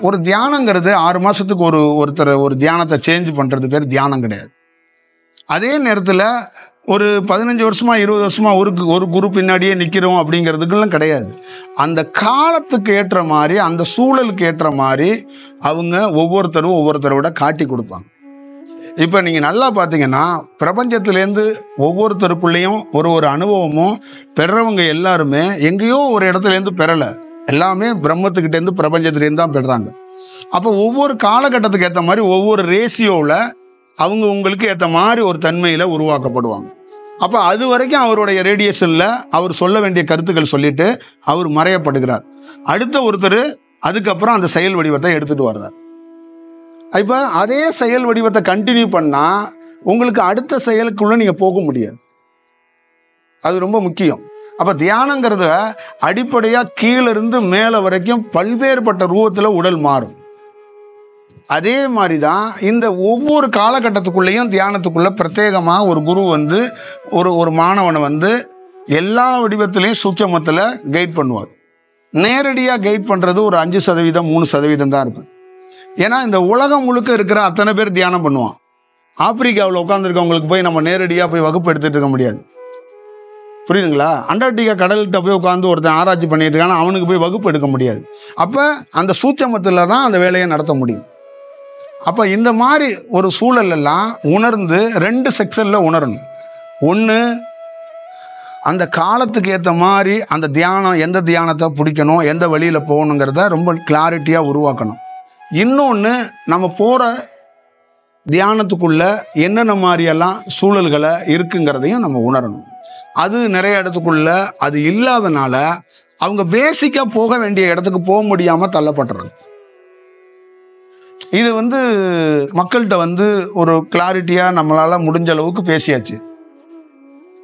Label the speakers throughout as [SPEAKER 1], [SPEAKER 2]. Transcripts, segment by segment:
[SPEAKER 1] ஒரு தியானங்கிறது 6 மாதத்துக்கு ஒரு தியானத்தை சேஞ்ச் பண்ணுறது பேர் தியானம் கிடையாது. அதே நேரத்தில் ஒரு 15 வருஷமா 20 வருஷமா ஒரு குரு பின்னாடியே நிற்கிறோம் அப்படிங்கிறதுக்கெல்லாம் கிடையாது. அந்த காலத்துக்கு ஏற்ற மாதிரி, அந்த சூழலுக்கு ஏற்ற மாதிரி அவங்க ஒவ்வொருத்தரோட காட்டி கொடுப்பாங்க. இப்போ நீங்கள் நல்லா பார்த்தீங்கன்னா, பிரபஞ்சத்திலேருந்து ஒவ்வொருத்தருக்குள்ளேயும் ஒரு அனுபவமும் பெறவங்க எல்லாருமே எங்கேயோ ஒரு இடத்துலேருந்து பெறலை, எல்லாமே பிரம்மத்துக்கிட்டேருந்து பிரபஞ்சத்துலேருந்து தான் பெறுறாங்க. அப்போ ஒவ்வொரு காலகட்டத்துக்கு ஏற்ற மாதிரி ஒவ்வொரு ரேஷியோவில் அவங்க உங்களுக்கு ஏற்ற மாதிரி ஒரு தன்மையில் உருவாக்கப்படுவாங்க. அப்போ அது வரைக்கும் அவருடைய ரேடியேஷனில் அவர் சொல்ல வேண்டிய கருத்துக்கள் சொல்லிட்டு அவர் மறையப்படுகிறார். அடுத்த ஒருத்தர் அதுக்கப்புறம் அந்த செயல் வடிவத்தை எடுத்துகிட்டு வர்றார். இப்போ அதே செயல் வடிவத்தை கண்டினியூ பண்ணால் உங்களுக்கு அடுத்த செயலுக்குள்ளே நீங்கள் போக முடியாது. அது ரொம்ப முக்கியம். அப்போ தியானங்கிறத அடிப்படையாக கீழிருந்து மேலே வரைக்கும் பல்வேறுபட்ட ரூபத்தில் உடல் மாறும். அதே மாதிரி தான் இந்த ஒவ்வொரு காலகட்டத்துக்குள்ளேயும் தியானத்துக்குள்ளே பிரத்யேகமாக ஒரு குரு வந்து ஒரு மாணவனை எல்லா வடிவத்திலையும் சூட்சமத்தில் கைட் பண்ணுவார். நேரடியாக கைட் பண்ணுறது ஒரு 5% 3% தான் இருக்கும். ஏன்னா இந்த உலகம் முழுக்க இருக்கிற அத்தனை பேர் தியானம் பண்ணுவான். ஆப்பிரிக்காவில் உட்காந்துருக்கவங்களுக்கு போய் நம்ம நேரடியாக போய் வகுப்பு எடுத்துகிட்டு இருக்க முடியாது. புரியுதுங்களா? அண்டார்டிகா கடல்கிட்ட போய் உட்காந்து ஒருத்தன் ஆராய்ச்சி பண்ணிட்டு இருக்கானா, அவனுக்கு போய் வகுப்பு எடுக்க முடியாது. அப்போ அந்த சூட்சமத்தில் தான் அந்த வேலையை நடத்த முடியும். அப்போ இந்த மாதிரி ஒரு சூழலெல்லாம் உணர்ந்து 2 செக்ஷனில் உணரணும். ஒன்று, அந்த காலத்துக்கு ஏற்ற மாதிரி அந்த தியானம், எந்த தியானத்தை பிடிக்கணும், எந்த வழியில் போகணுங்கிறத ரொம்ப கிளாரிட்டியாக உருவாக்கணும். இன்னொன்று, நம்ம போகிற தியானத்துக்குள்ளே என்னென்ன மாதிரியெல்லாம் சூழல்களை இருக்குங்கிறதையும் நம்ம உணரணும். அது நிறைய இடத்துக்குள்ள அது இல்லாதனால அவங்க பேசிக்காக போக வேண்டிய இடத்துக்கு போக முடியாமல் தள்ளப்படுறாங்க. இது மக்கள்கிட்ட ஒரு கிளாரிட்டியாக நம்மளால் முடிஞ்ச அளவுக்கு பேசியாச்சு.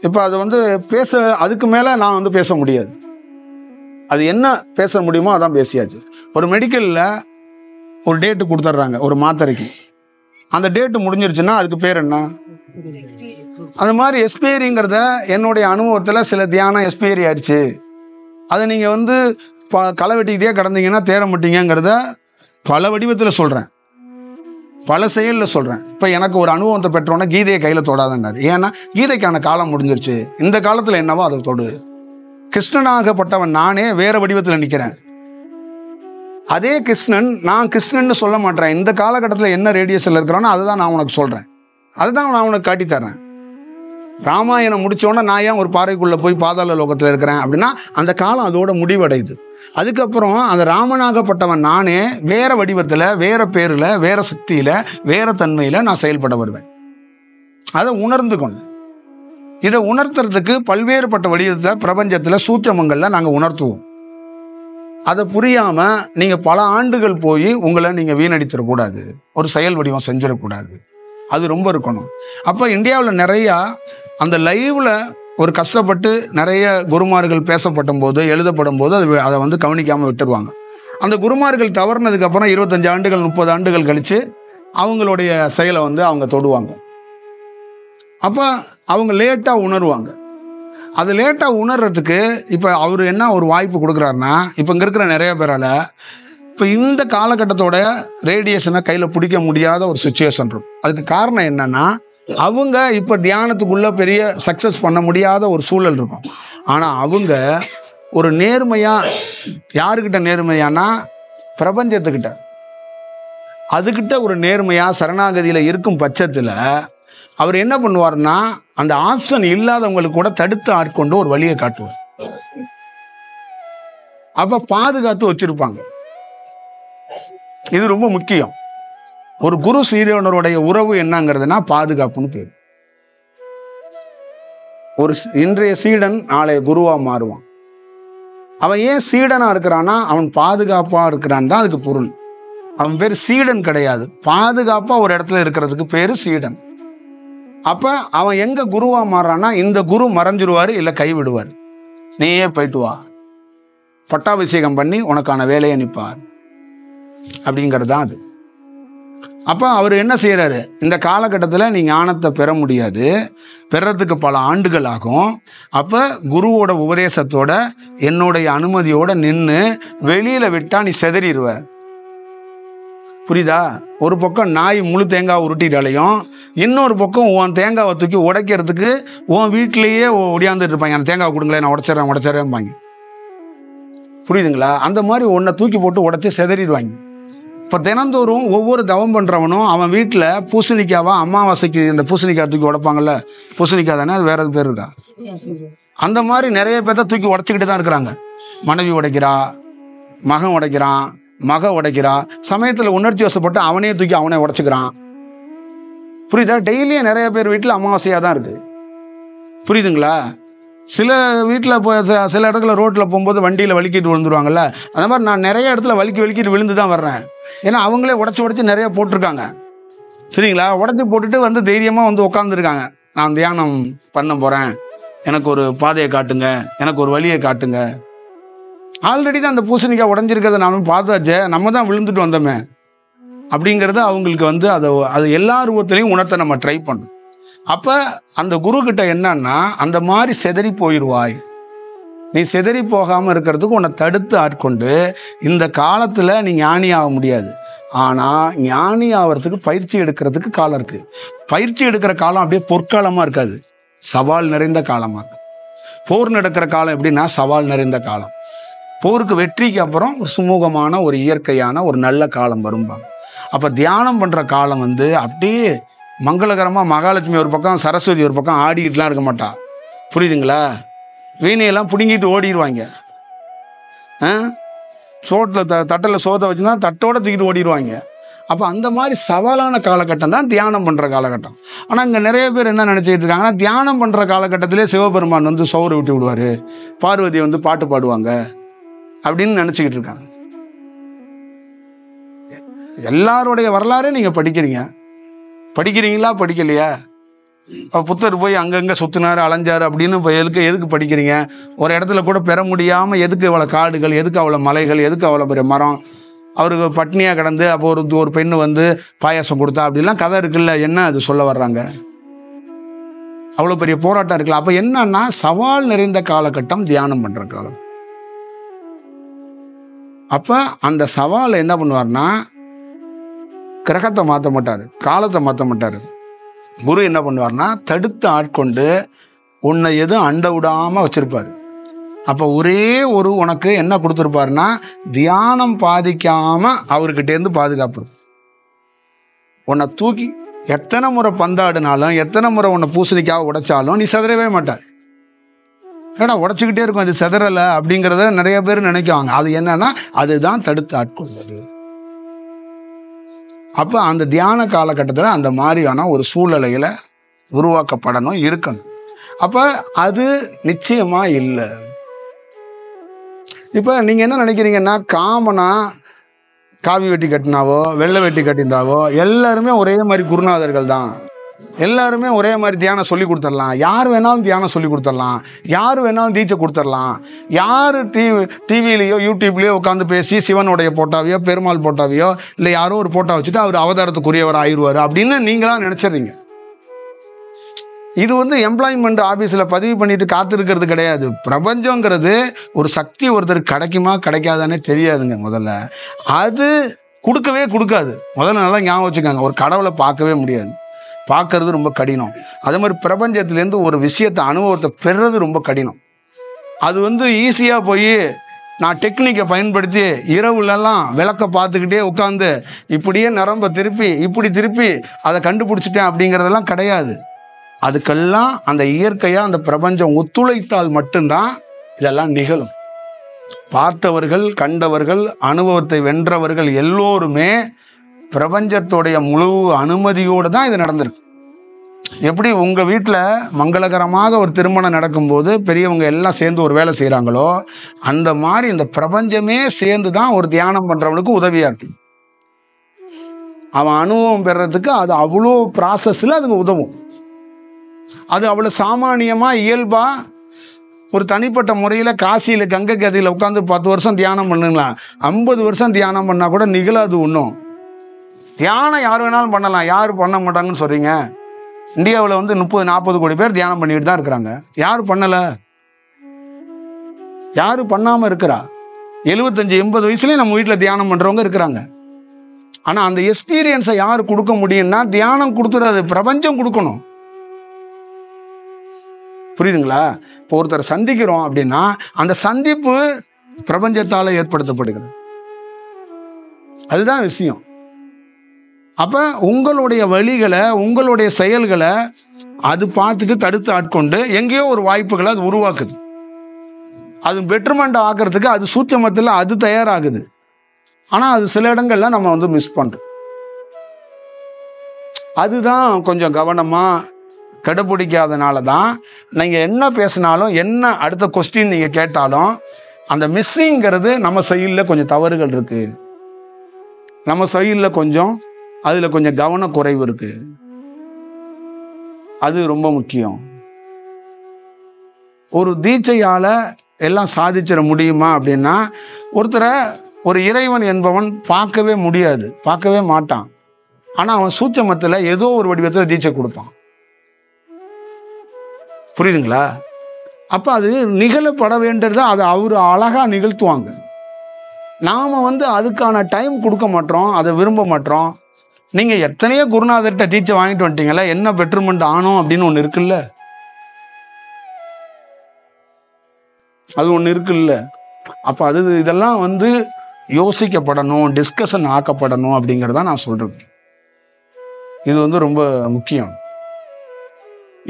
[SPEAKER 1] இப்போ அது அதுக்கு மேலே நான் பேச முடியாது. அது என்ன பேச முடியுமோ அதான் பேசியாச்சு. ஒரு மெடிக்கலில் ஒரு டேட்டு கொடுத்துட்றாங்க ஒரு மாத்திரைக்கு. அந்த டேட்டு முடிஞ்சிருச்சுன்னா அதுக்கு பேர் என்ன? அது மாதிரி எக்ஸ்பைரிங்கிறத என்னுடைய அனுபவத்தில் சில தியானம் எக்ஸ்பைரி ஆயிடுச்சு, அதை நீங்கள் களை வெட்டிக்கிட்டே கிடந்தீங்கன்னா தேர மாட்டீங்கிறத பல வடிவத்தில் சொல்கிறேன், பல செயலில் சொல்கிறேன். இப்போ எனக்கு ஒரு அனுபவத்தை பெற்றோன்னா கீதையை கையில் தொடாதன்னாரு. ஏன்னா கீதைக்கான காலம் முடிஞ்சிருச்சு, இந்த காலத்தில் என்னவோ அதை தொடு. கிருஷ்ணனாகப்பட்டவன் நானே வேறு வடிவத்தில் நிற்கிறேன். அதே கிருஷ்ணன், நான் கிருஷ்ணன்னு சொல்ல மாட்டேன். இந்த காலகட்டத்தில் என்ன ரேடியேஷனில் இருக்கிறானோ அதுதான் நான் உனக்கு சொல்கிறேன், அதுதான் நான் உனக்கு காட்டித்தரேன். ராமாயணம் முடித்தோன்னே நான் ஏன் ஒரு பாறைக்குள்ளே போய் பாதாள லோகத்தில் இருக்கிறேன் அப்படின்னா அந்த காலம் அதோட முடிவடையுது. அதுக்கப்புறம் அந்த ராமனாகப்பட்டவன் நானே வேறு வடிவத்தில், வேறு பேரில், வேறு சக்தியில், வேறு தன்மையில் நான் செயல்பட வருவேன். அதை உணர்ந்துக்கணும். இதை உணர்த்துறதுக்கு பல்வேறுபட்ட வடிவத்தில் பிரபஞ்சத்தில் சூட்சமங்களில் நாங்கள் உணர்த்துவோம். அதை புரியாமல் நீங்கள் பல ஆண்டுகள் போய் உங்களை நீங்கள் வீணடித்திடக்கூடாது, ஒரு செயல் வடிவம் செஞ்சிடக்கூடாது. அது ரொம்ப இருக்கணும். அப்போ இந்தியாவில் நிறையா அந்த லைவில் ஒரு கஷ்டப்பட்டு நிறைய குருமார்கள் பேசப்படும் போது, எழுதப்படும் போது அதை கவனிக்காமல் விட்டுருவாங்க. அந்த குருமார்கள் தவறுனதுக்கப்புறம் 25 ஆண்டுகள் 30 ஆண்டுகள் கழித்து அவங்களுடைய செயலை அவங்க தொடுவாங்க. அப்போ அவங்க லேட்டாக உணர்வாங்க. அது லேட்டாக உணர்றதுக்கு இப்போ அவர் என்ன ஒரு வாய்ப்பு கொடுக்குறாருன்னா, இப்போ இங்கே இருக்கிற நிறைய பேரால் இப்போ இந்த காலகட்டத்தோட ரேடியேஷனை கையில் பிடிக்க முடியாத ஒரு சுச்சுவேஷன் இருக்கும். அதுக்கு காரணம் என்னென்னா, அவங்க இப்போ தியானத்துக்குள்ளே பெரிய சக்ஸஸ் பண்ண முடியாத ஒரு சூழல் இருக்கும். ஆனால் அவங்க ஒரு நேர்மையாக, யாருக்கிட்ட நேர்மையானா பிரபஞ்சத்துக்கிட்ட, அதுக்கிட்ட ஒரு நேர்மையாக சரணாகதியில் இருக்கும் பட்சத்தில் அவர் என்ன பண்ணுவார்னா, அந்த ஆப்ஷன் இல்லாதவங்களுக்கு கூட தடுத்து ஆட்கொண்டு ஒரு வழியை காட்டுவார். அப்போ பாதுகாத்து வச்சிருப்பாங்க. இது ரொம்ப முக்கியம். ஒரு குரு சீடனுடைய உறவு என்னங்கிறதுனா பாதுகாப்புன்னு பேர். ஒரு இன்றைய சீடன் நாளைய குருவா மாறுவான். அவன் ஏன் சீடனா இருக்கிறான்னா அவன் பாதுகாப்பா இருக்கிறான் தான் அதுக்கு பொருள். அவன் பேர் சீடன் கிடையாது. பாதுகாப்பா ஒரு இடத்துல இருக்கிறதுக்கு பேரு சீடன். அப்ப அவன் எங்க குருவா மாறுறான்னா, இந்த குரு மறைஞ்சிருவாரு, இல்லை கைவிடுவார். நீயே போயிட்டு வா, பட்டாபிஷேகம் பண்ணி உனக்கான வேலையை நிற்பார் அப்படிங்கிறது தான் அது. அப்போ அவர் என்ன செய்கிறாரு, இந்த காலகட்டத்தில் நீ ஞானத்தை பெற முடியாது, பெறத்துக்கு பல ஆண்டுகள் ஆகும். அப்போ குருவோட உபதேசத்தோட என்னுடைய அனுமதியோடு நின்று வெளியில் விட்டால் நீ செதறிடுவ. புரியுதா? ஒரு பக்கம் நாய் முழு தேங்காய் உருட்டிட்டாலையும் இன்னொரு பக்கம் உன் தேங்காவை தூக்கி உடைக்கிறதுக்கு உன் வீட்டிலேயே ஒடியாந்துட்டு இருப்பாங்க. அந்த தேங்காவை கொடுங்களேன், நான் உடைச்சிட்றேன்பாங்க. புரியுதுங்களா? அந்த மாதிரி ஒன்றை தூக்கி போட்டு உடச்சி செதறிடுவாங்க. இப்போ தினந்தோறும் ஒவ்வொரு தவம் பண்ணுறவனும் அவன் வீட்டில் பூசணிக்காவா அமாவாசைக்கு இந்த பூசணிக்காய் தூக்கி உடைப்பாங்கல்ல, பூசணிக்காய் தானே, அது வேற பேர் இருக்கா? அந்த மாதிரி நிறைய பேர்த்த தூக்கி உடச்சிக்கிட்டு தான் இருக்கிறாங்க. மனைவி உடைக்கிறா, மகன் உடைக்கிறான், மக உடைக்கிறா, சமயத்தில் உணர்ச்சி வசப்பட்டு அவனே தூக்கி அவனே உடைச்சிக்கிறான். புரியுதா? டெய்லியும் நிறைய பேர் வீட்டில் அமாவாசையாக தான் இருக்குது. புரியுதுங்களா? சில வீட்டில் இப்போ சில இடத்துல ரோட்டில் போகும்போது வண்டியில் வலிக்கிட்டு விழுந்துருவாங்கல்ல, அந்த மாதிரி நான் நிறைய இடத்துல வலிக்கிட்டு விழுந்து தான் வர்றேன். ஏன்னா அவங்களே உடச்சி நிறைய போட்டிருக்காங்க. சரிங்களா? உடச்சி போட்டுட்டு வந்து தைரியமாக வந்து உட்காந்துருக்காங்க. நான் தியானம் பண்ண போகிறேன், எனக்கு ஒரு பாதையை காட்டுங்க, எனக்கு ஒரு வழியை காட்டுங்க. ஆல்ரெடி தான் அந்த பூசணிக்காய் உடஞ்சிருக்கிறத நாம பார்த்தாச்சே, நம்ம தான் விழுந்துட்டு வந்தோமே அப்படிங்கிறது அவங்களுக்கு வந்து அது எல்லா ரூபத்திலையும் உணர்த்த நம்ம ட்ரை பண்ணணும். அப்போ அந்த குரு கிட்ட என்னன்னா, அந்த மாதிரி செதறி போயிடுவாய், நீ செதறி போகாமல் இருக்கிறதுக்கு உன்னை தடுத்து ஆட்கொண்டு இந்த காலத்தில் நீ ஞானி ஆக முடியாது. ஆனால் ஞானி ஆகிறதுக்கு பயிற்சி எடுக்கிறதுக்கு காலம் இருக்குது. பயிற்சி எடுக்கிற காலம் அப்படியே பொற்காலமாக இருக்காது, சவால் நிறைந்த காலமாக இருக்கு. போர் நடக்கிற காலம் எப்படின்னா சவால் நிறைந்த காலம். போருக்கு வெற்றிக்கு அப்புறம் ஒரு சுமூகமான ஒரு இயற்கையான ஒரு நல்ல காலம் வரும்பாங்க. அப்போ தியானம் பண்ணுற காலம் வந்து அப்படியே மங்களகரமாக மகாலட்சுமி ஒரு பக்கம், சரஸ்வதி ஒரு பக்கம் ஆடிக்கிட்டுலாம் இருக்க மாட்டா. புரியுதுங்களா? வீணையெல்லாம் பிடுங்கிட்டு ஓடிடுவாங்க. சோட்டில் தட்டில் சோத்தை வச்சுன்னா தட்டோட தூக்கிட்டு ஓடிடுவாங்க. அப்போ அந்த மாதிரி சவாலான காலகட்டம் தான் தியானம் பண்ணுற காலகட்டம். ஆனால் இங்கே நிறைய பேர் என்ன நினச்சிக்கிட்டு இருக்காங்கன்னா, தியானம் பண்ணுற காலகட்டத்திலே சிவபெருமான் வந்து சோறு விட்டு விடுவார், பார்வதி வந்து பாட்டு பாடுவாங்க அப்படின்னு நினச்சிக்கிட்டு இருக்காங்க. எல்லாருடைய வரலாறே நீங்கள் படிக்கிறீங்களா படிக்கலையா? புத்தர் போய் அங்கங்கே சுற்றினார், அலைஞ்சார் அப்படின்னு இப்போ எதுக்கு படிக்கிறீங்க? ஒரு இடத்துல கூட பெற முடியாமல் எதுக்கு அவ்வளோ காடுகள், எதுக்கு அவ்வளோ மலைகள், எதுக்கு அவ்வளோ பெரிய மரம்? அவருக்கு பட்னியாக கிடந்து அப்போ ஒரு பெண்ணு வந்து பாயாசம் கொடுத்தா அப்படிலாம் கதை இருக்குல்ல, என்ன அது சொல்ல வர்றாங்க? அவ்வளோ பெரிய போராட்டம் இருக்குல்ல. அப்போ என்னன்னா சவால் நிறைந்த காலகட்டம் தியானம் பண்ணுற காலம். அப்போ அந்த சவாலை என்ன பண்ணுவார்னா, கிரகத்தை மாற்ற மாட்டார், காலத்தை மாற்ற மாட்டார். குரு என்ன பண்ணுவார்னா தடுத்து ஆட்கொண்டு உன்னை எதுவும் அண்ட விடாமல் வச்சிருப்பார். அப்போ ஒரே ஒரு உனக்கு என்ன கொடுத்துருப்பாருன்னா, தியானம் பாதிக்காமல் அவர்கிட்டேருந்து பாதுகாப்பு. உன்னை தூக்கி எத்தனை முறை பந்தாடினாலும், எத்தனை முறை உன்னை பூசணிக்காக உடைச்சாலும் நீ செதறவே மாட்டார். ஏன்னா உடைச்சிக்கிட்டே இருக்கும், அது செதறலை அப்படிங்கிறத நிறைய பேர் நினைக்குவாங்க. அது என்னன்னா அதுதான் தடுத்து ஆட்கொள்வது. அப்போ அந்த தியான காலகட்டத்தில் அந்த மாதிரியான ஒரு சூழ்நிலையில் உருவாக்கப்படணும், இருக்கணும். அப்போ அது நிச்சயமாக இல்லை. இப்போ நீங்கள் என்ன நினைக்கிறீங்கன்னா, காமனா காவி வெட்டி கட்டினாவோ வெள்ளை வெட்டி கட்டினாவோ எல்லாருமே ஒரே மாதிரி குருநாதர்கள் தான், எல்லாருமே ஒரே மாதிரி தியானம் சொல்லி கொடுத்துடலாம், யார் வேணாலும் தியானம் சொல்லி கொடுத்துடலாம், யார் வேணாலும் தீட்சை கொடுத்துடலாம், யார் டிவிலேயோ யூடியூப்லேயோ உட்காந்து பேசி சிவனுடைய போட்டாவையோ பெருமாள் போட்டாவையோ இல்லை யாரோ ஒரு போட்டா வச்சுட்டு அவர் அவதாரத்துக்குரியவர் ஆயிடுவார் அப்படின்னு நீங்களாம் நினச்சிடுறீங்க. இது வந்து எம்ப்ளாய்மெண்ட் ஆஃபீஸில் பதிவு பண்ணிட்டு காத்திருக்கிறது கிடையாது. பிரபஞ்சங்கிறது ஒரு சக்தி ஒருத்தருக்கு கிடைக்குமா கிடைக்காதானே தெரியாதுங்க. முதல்ல அது கொடுக்கவே கொடுக்காது. முதல்ல நல்லா ஞாபகம் வச்சுக்காங்க, ஒரு கடவுளை பார்க்கவே முடியாது, பார்க்கறது ரொம்ப கடினம். அதே மாதிரி பிரபஞ்சத்துலேருந்து ஒரு விஷயத்தை அனுபவத்தை பெறுறது ரொம்ப கடினம். அது வந்து ஈஸியாக போய் நான் டெக்னிக்கை பயன்படுத்தி இரவுலெல்லாம் விளக்க பார்த்துக்கிட்டே உட்காந்து இப்படியே நரம்பை திருப்பி அதை கண்டுபிடிச்சிட்டேன் அப்படிங்கிறதெல்லாம் கிடையாது. அதுக்கெல்லாம் அந்த இயற்கையாக அந்த பிரபஞ்சம் ஒத்துழைத்தால் மட்டும்தான் இதெல்லாம் நிகழும். பார்த்தவர்கள், கண்டவர்கள், அனுபவத்தை வென்றவர்கள் எல்லோருமே பிரபஞ்சத்துடைய முழு அனுமதியோடு தான் இது நடந்திருக்கு. எப்படி உங்கள் வீட்டில் மங்களகரமாக ஒரு திருமணம் நடக்கும்போது பெரியவங்க எல்லாம் சேர்ந்து ஒரு வேலை செய்கிறாங்களோ, அந்த மாதிரி இந்த பிரபஞ்சமே சேர்ந்து தான் ஒரு தியானம் பண்ணுறவனுக்கு உதவியாக இருக்கு. அவன் அனுபவம் பெறறதுக்கு அது அவ்வளோ ப்ராசஸில் அதுக்கு உதவும். அது அவ்வளோ சாமானியமாக இயல்பாக ஒரு தனிப்பட்ட முறையில் காசியில் கங்கை கதையில் உட்காந்து 10 வருஷம் தியானம் பண்ணுங்களேன், 50 வருஷம் தியானம் பண்ணால் கூட நிகழாது. ஒன்றும் தியானம் யார் வேணாலும் பண்ணலாம், யார் பண்ண மாட்டாங்கன்னு சொல்கிறீங்க? இந்தியாவில் வந்து 30-40 கோடி பேர் தியானம் பண்ணிட்டு தான் இருக்கிறாங்க. யார் பண்ணலை? யார் பண்ணாமல் இருக்கிறா? 75-80 வயசுலேயும் நம்ம வீட்டில் தியானம் பண்ணுறவங்க இருக்கிறாங்க. ஆனால் அந்த எக்ஸ்பீரியன்ஸை யார் கொடுக்க முடியும்னா தியானம் கொடுத்துடாது, பிரபஞ்சம் கொடுக்கணும். புரியுதுங்களா? இப்போ ஒருத்தர் சந்திக்கிறோம் அப்படின்னா அந்த சந்திப்பு பிரபஞ்சத்தால் ஏற்படுத்தப்படுகிறது. அதுதான் விஷயம். அப்ப உங்களுடைய வழிகளை, உங்களுடைய செயல்களை அது பார்த்துட்டு தடுத்து ஆட்கொண்டு எங்கேயோ ஒரு வாய்ப்புகளை அது உருவாக்குது. அது பெட்டர்மெண்ட் ஆக்கிறதுக்கு அது சூட்சமத்தில் அது தயாராகுது. ஆனால் அது சில இடங்கள்ல நம்ம வந்து மிஸ் பண்றோம். அதுதான் கொஞ்சம் கவனமாக கடைப்பிடிக்காதனால தான் நீங்கள் என்ன பேசினாலும், என்ன அடுத்த கொஸ்டின் நீங்கள் கேட்டாலும் அந்த மிஸ்ஸிங்கிறது நம்ம சைடில் கொஞ்சம் தவறுகள் இருக்கு, நம்ம சைடில் கொஞ்சம் அதில் கொஞ்சம் கவனக்குறைவு இருக்கு. அது ரொம்ப முக்கியம். ஒரு தீட்சையால் எல்லாம் சாதிச்சிட முடியுமா அப்படின்னா, ஒருத்தரை ஒரு இறைவன் என்பவன் பார்க்கவே முடியாது, பார்க்கவே மாட்டான். ஆனால் அவன் சூட்சமத்தில் ஏதோ ஒரு வடிவத்தில் தீட்சை கொடுப்பான். புரியுதுங்களா? அப்போ அது நிகழப்பட வேண்டியது அதை அவர் அழகாக நிகழ்த்துவாங்க. நாம் வந்து அதுக்கான டைம் கொடுக்க மாட்டோம், அதை விரும்ப மாட்டோம். நீங்கள் எத்தனையோ குருநாதர்கிட்ட டீச்சர் வாங்கிட்டு வந்துட்டீங்களா, என்ன பெட்டர்மெண்ட் ஆனோம் அப்படின்னு ஒன்று இருக்குல்ல, அது ஒன்று இருக்குல்ல. அப்போ அது இதெல்லாம் வந்து யோசிக்கப்படணும், டிஸ்கஷன் ஆக்கப்படணும் அப்படிங்கிறத நான் சொல்கிறது. இது வந்து ரொம்ப முக்கியம்.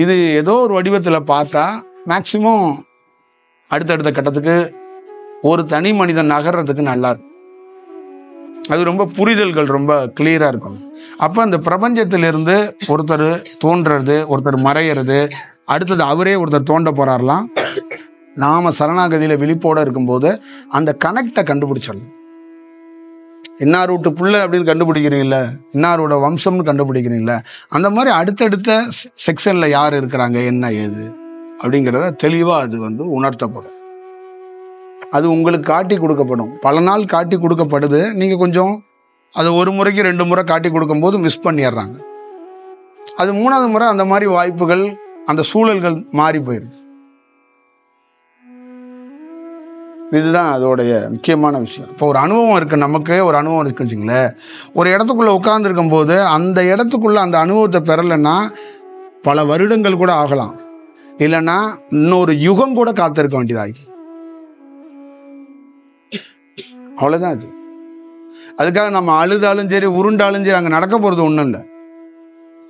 [SPEAKER 1] இது ஏதோ ஒரு வடிவத்தில் பார்த்தா மேக்சிமம் அடுத்தடுத்த கட்டத்துக்கு ஒரு தனி மனிதன் நகர்றதுக்கு நல்லா இருக்கும். அது ரொம்ப புரிதல்கள் ரொம்ப கிளியராக இருக்கும். அப்போ அந்த பிரபஞ்சத்திலிருந்து ஒருத்தர் தோன்றுறது, ஒருத்தர் மறையிறது, அடுத்தது அவரே ஒருத்தர் தோண்ட போகிறாரலாம். நாம் சரணாகதியில் விழிப்போடு இருக்கும்போது அந்த கனெக்டை கண்டுபிடிச்சிடலாம். இன்னார் வீட்டு புள்ள அப்படின்னு கண்டுபிடிக்கிறீங்கள, இன்னாரோட வம்சம்னு கண்டுபிடிக்கிறீங்கள, அந்த மாதிரி அடுத்தடுத்த செக்ஷனில் யார் இருக்கிறாங்க, என்ன ஏது அப்படிங்கிறத தெளிவாக அது வந்து உணர்த்தப்படும். அது உங்களுக்கு காட்டி கொடுக்கப்படும். பல நாள் காட்டி கொடுக்கப்படுது. நீங்கள் கொஞ்சம் அதை ஒரு முறைக்கு 2 முறை காட்டி கொடுக்கும்போது மிஸ் பண்ணிடுறாங்க. அது 3வது முறை அந்த மாதிரி வாய்ப்புகள், அந்த சூழல்கள் மாறி போயிடுது. இதுதான் அதோடைய முக்கியமான விஷயம். இப்போ ஒரு அனுபவம் இருக்குது, நமக்கு ஒரு அனுபவம் இருக்குன்னு வச்சுங்களேன். ஒரு இடத்துக்குள்ளே உட்கார்ந்துருக்கும் போது அந்த இடத்துக்குள்ளே அந்த அனுபவத்தை பெறலைன்னா பல வருடங்கள் கூட ஆகலாம், இல்லைன்னா இன்னொரு யுகம் கூட காத்திருக்க வேண்டியதாகி. அவ்வளோதான் அது. அதுக்காக நம்ம அழுதாலும் சரி, உருண்டாலும் சரி, அங்கே நடக்க போகிறது ஒன்றும் இல்லை.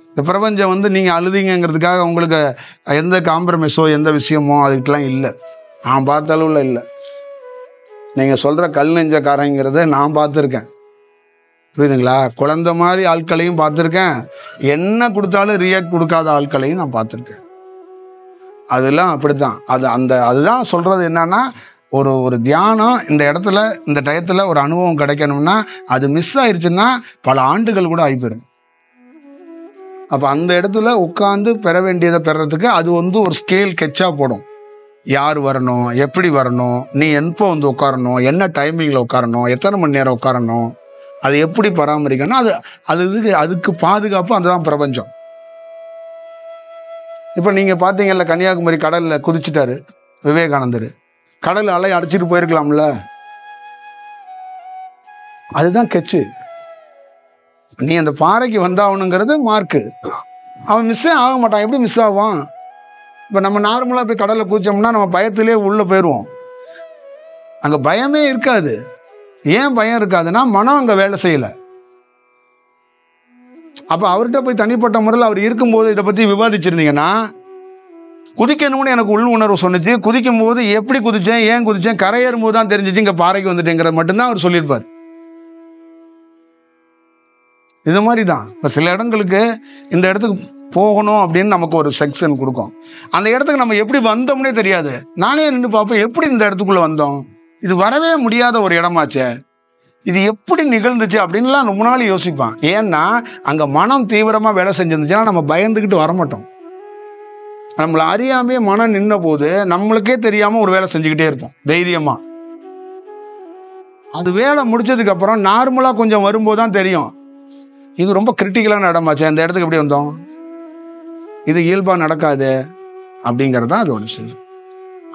[SPEAKER 1] இந்த பிரபஞ்சம் வந்து நீங்கள் அழுதிங்கிறதுக்காக உங்களுக்கு எந்த காம்ப்ரமைஸோ எந்த விஷயமோ அதுக்கெலாம் இல்லை. நான் பார்த்த அளவில் இல்லை. நீங்கள் சொல்கிற கல் நெஞ்சக்காரங்கிறத நான் பார்த்துருக்கேன். புரியுதுங்களா? குழந்த மாதிரி ஆட்களையும் பார்த்துருக்கேன், என்ன கொடுத்தாலும் ரியாக்ட் கொடுக்காத ஆட்களையும் நான் பார்த்துருக்கேன். அதெல்லாம் அப்படித்தான். அதுதான் சொல்கிறது என்னன்னா, ஒரு தியானம் இந்த இடத்துல இந்த டயத்தில் ஒரு அனுபவம் கிடைக்கணும்னா அது மிஸ் ஆயிடுச்சுன்னா பல ஆண்டுகள் கூட ஆகிப்போயிடும். அப்போ அந்த இடத்துல உட்காந்து பெற வேண்டியதை பெறறதுக்கு அது வந்து ஒரு ஸ்கேல் கெச்சாக போடும். யார் வரணும், எப்படி வரணும், நீ எப்போ வந்து உட்காரணும், என்ன டைமிங்கில் உட்காரணும், எத்தனை மணி நேரம் உட்காரணும், அது எப்படி பராமரிக்கணும், அதுக்கு பாதுகாப்பு. அதுதான் பிரபஞ்சம். இப்போ நீங்கள் பார்த்தீங்கல்ல, கன்னியாகுமரி கடலில் குதிச்சுட்டாரு விவேகானந்தர். கடல் அலை அடிச்சுட்டு போயிருக்கலாம்ல. அதுதான் கெச்சு. நீ அந்த பாறைக்கு வந்தாகணுங்கிறது மார்க்கு. அவன் மிஸ்ஸே ஆக மாட்டான். எப்படி மிஸ் ஆவான்? இப்போ நம்ம நார்மலாக போய் கடலில் குதிச்சோம்னா நம்ம பயத்திலே உள்ளே போயிடுவோம். அங்கே பயமே இருக்காது. ஏன் பயம் இருக்காதுன்னா மனம் அங்கே வேலை செய்யலை. அப்போ அவர்கிட்ட போய் தனிப்பட்ட முறையில் அவர் இருக்கும்போது இதை பற்றி விவாதிச்சிருந்தீங்கன்னா, குதிக்கணும்னு எனக்கு உள் உணர்வு சொன்னிச்சு. குதிக்கும் போது எப்படி குதித்தேன், ஏன் குதித்தேன், கரையேறும் போது தான் தெரிஞ்சிச்சு இங்கே பாறைக்கு வந்துட்டேங்கிறது மட்டும்தான் அவர் சொல்லியிருப்பார். இது மாதிரி தான் இப்போ சில இடங்களுக்கு இந்த இடத்துக்கு போகணும் அப்படின்னு நமக்கு ஒரு செக்ஷன் கொடுக்கும். அந்த இடத்துக்கு நம்ம எப்படி வந்தோம்னே தெரியாது. நானே நின்று பார்ப்பேன், எப்படி இந்த இடத்துக்குள்ளே வந்தோம், இது வரவே முடியாத ஒரு இடமாச்சே, இது எப்படி நிகழ்ந்துச்சு அப்படின்லாம் ரொம்ப நாள் யோசிப்பான். ஏன்னா அங்கே மனம் தீவிரமாக வேலை செஞ்சிருந்துச்சுன்னா நம்ம பயந்துக்கிட்டு வரமாட்டோம். நம்மளை அறியாமே மனம் நின்ன போது நம்மளுக்கே தெரியாமல் ஒரு வேலை செஞ்சுக்கிட்டே இருப்போம் தைரியமாக. அது வேலை முடிச்சதுக்கு அப்புறம் நார்மலாக கொஞ்சம் வரும்போது தான் தெரியும் இது ரொம்ப கிரிட்டிக்கலான இடமாச்சு, அந்த இடத்துக்கு எப்படி வந்தோம், இது இயல்பாக நடக்காது அப்படிங்கிறது தான் அது ஒரு விஷயம்.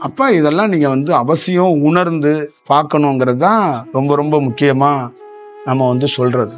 [SPEAKER 1] அப்போ இதெல்லாம் நீங்கள் வந்து அவசியம் உணர்ந்து பார்க்கணுங்கிறது தான் ரொம்ப ரொம்ப முக்கியமாக நம்ம வந்து சொல்கிறது.